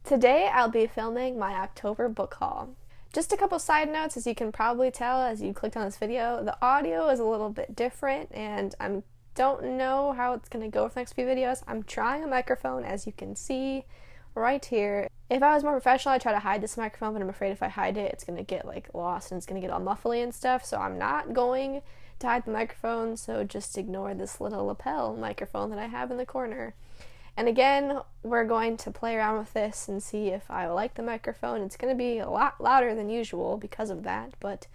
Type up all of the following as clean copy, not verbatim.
Today I'll be filming my October book haul. Just a couple side notes, as you can probably tell as you clicked on this video, the audio is a little bit different and I don't know how it's going to go for the next few videos. I'm trying a microphone, as you can see right here. If I was more professional, I'd try to hide this microphone, but I'm afraid if I hide it, it's going to get lost and it's going to get all muffly and stuff, so I'm not going to hide the microphone, so just ignore this little lapel microphone that I have in the corner. And again, we're going to play around with this and see if I like the microphone. It's going to be a lot louder than usual because of that, but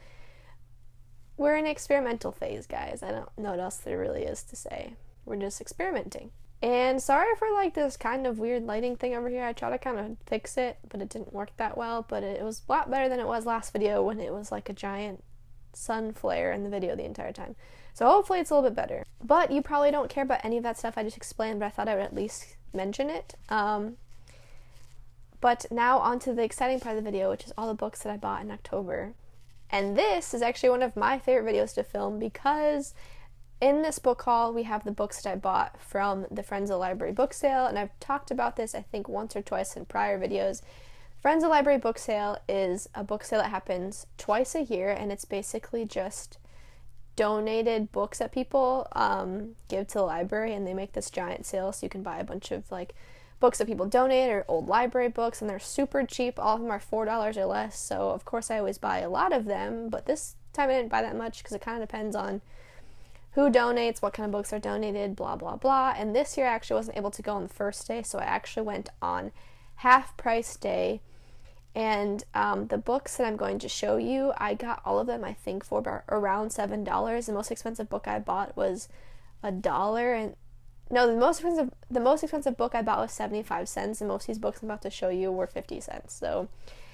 we're in an experimental phase, guys. I don't know what else there really is to say. We're just experimenting. And sorry for this kind of weird lighting thing over here. I tried to kind of fix it, but it didn't work that well. But it was a lot better than it was last video when it was like a giant sun flare in the video the entire time. So hopefully it's a little bit better. But you probably don't care about any of that stuff I just explained, but I thought I would at least mention it. But now on to the exciting part of the video, which is all the books that I bought in October. And this is actually one of my favorite videos to film because in this book haul we have the books that I bought from the Friends of the Library book sale, and I've talked about this I think once or twice in prior videos. Friends of the Library book sale is a book sale that happens twice a year, and it's basically just donated books that people give to the library, and they make this giant sale so you can buy a bunch of books that people donate or old library books, and they're super cheap. All of them are $4 or less, so of course I always buy a lot of them, but this time I didn't buy that much because it kind of depends on who donates, what kind of books are donated, blah blah blah. And this year I actually wasn't able to go on the first day, so I actually went on half price day. And the books that I'm going to show you, I got all of them I think for around $7. The most expensive book I bought was $1, and no, the most expensive book I bought was 75 cents, and most of these books I'm about to show you were 50 cents. So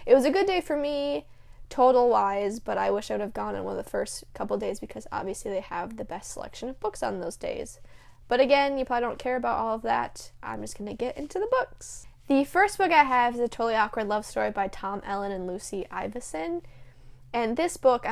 it was a good day for me total wise, but I wish I would have gone on one of the first couple days because obviously they have the best selection of books on those days. But again, you probably don't care about all of that. I'm just gonna get into the books. The first book I have is A Totally Awkward Love Story by Tom Allen and Lucy Iveson. And this book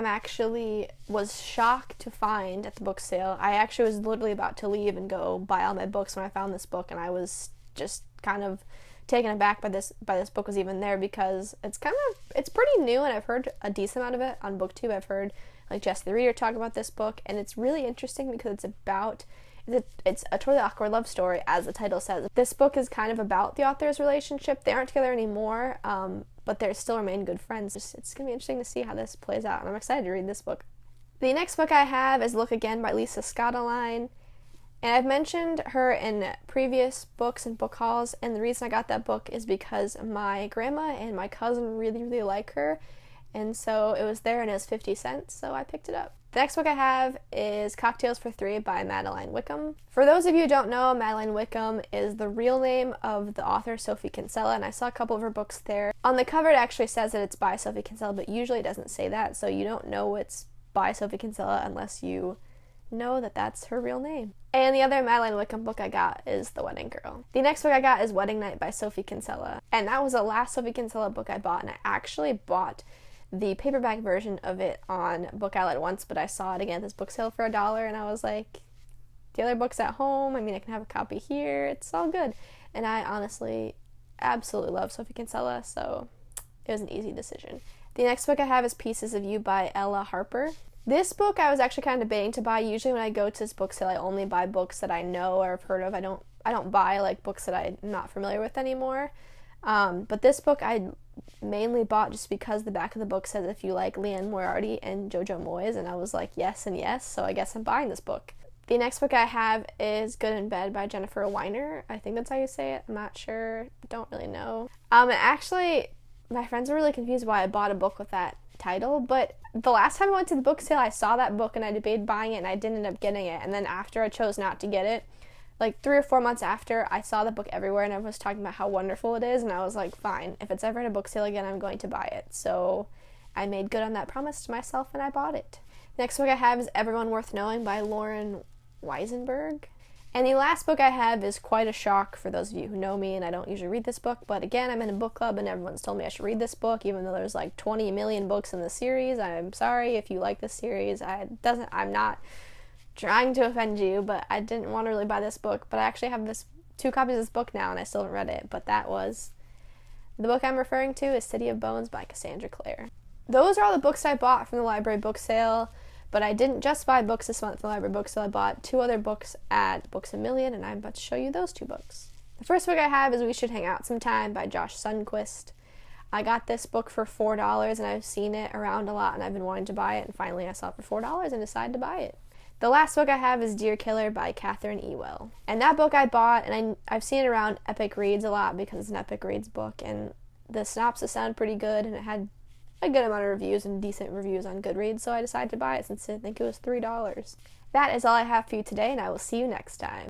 was shocked to find at the book sale. I actually was literally about to leave and go buy all my books when I found this book, and I was just kind of taken aback by this book was even there because it's pretty new, and I've heard a decent amount of it on BookTube. I've heard Jess the Reader talk about this book, and it's really interesting because it's a totally awkward love story, as the title says. This book is kind of about the author's relationship. They aren't together anymore, but they still remain good friends. It's going to be interesting to see how this plays out, and I'm excited to read this book. The next book I have is Look Again by Lisa Scottoline, and I've mentioned her in previous books and book hauls, and the reason I got that book is because my grandma and my cousin really, really like her, and so it was there and it was 50 cents, so I picked it up. The next book I have is Cocktails for Three by Madeline Wickham. For those of you who don't know, Madeline Wickham is the real name of the author Sophie Kinsella, and I saw a couple of her books there. On the cover it actually says that it's by Sophie Kinsella, but usually it doesn't say that, so you don't know it's by Sophie Kinsella unless you know that that's her real name. And the other Madeline Wickham book I got is The Wedding Girl. The next book I got is Wedding Night by Sophie Kinsella, and that was the last Sophie Kinsella book I bought, and I actually bought the paperback version of it on Book Outlet once, but I saw it again at this book sale for $1, and I was like, the other book's at home, I can have a copy here, it's all good. And I honestly absolutely love Sophie Kinsella, so it was an easy decision. The next book I have is Pieces of You by Ella Harper. This book I was actually kind of debating to buy. Usually when I go to this book sale, I only buy books that I know or have heard of. I don't buy books that I'm not familiar with anymore. But this book I mainly bought just because the back of the book says if you like Liane Moriarty and Jojo Moyes, and I was like yes and yes, so I guess I'm buying this book. The next book I have is Good in Bed by Jennifer Weiner. I think that's how you say it. I'm not sure. Don't really know. And actually, my friends were really confused why I bought a book with that title, but the last time I went to the book sale, I saw that book and I debated buying it, and I didn't end up getting it. And then after I chose not to get it, 3 or 4 months after, I saw the book everywhere and everyone was talking about how wonderful it is, and I was like, fine, if it's ever at a book sale again, I'm going to buy it. So I made good on that promise to myself and I bought it. Next book I have is Everyone Worth Knowing by Lauren Weisenberg. And the last book I have is quite a shock for those of you who know me, and I don't usually read this book, but again, I'm in a book club and everyone's told me I should read this book, even though there's 20 million books in the series. I'm sorry if you like this series. I'm not trying to offend you, but I didn't want to really buy this book, but I actually have 2 copies of this book now and I still haven't read it, but that was The book I'm referring to is City of Bones by Cassandra Clare. Those are all the books I bought from the library book sale, but I didn't just buy books this month from the library book sale. I bought 2 other books at Books A Million, and I'm about to show you those 2 books. The first book I have is We Should Hang Out Sometime by Josh Sundquist. I got this book for $4, and I've seen it around a lot, and I've been wanting to buy it, and finally I saw it for $4 and decided to buy it. The last book I have is Deer Killer by Catherine Ewell. And that book I bought, and I've seen it around Epic Reads a lot because it's an Epic Reads book, and the synopsis sounded pretty good, and it had a good amount of reviews and decent reviews on Goodreads, so I decided to buy it since I think it was $3. That is all I have for you today, and I will see you next time.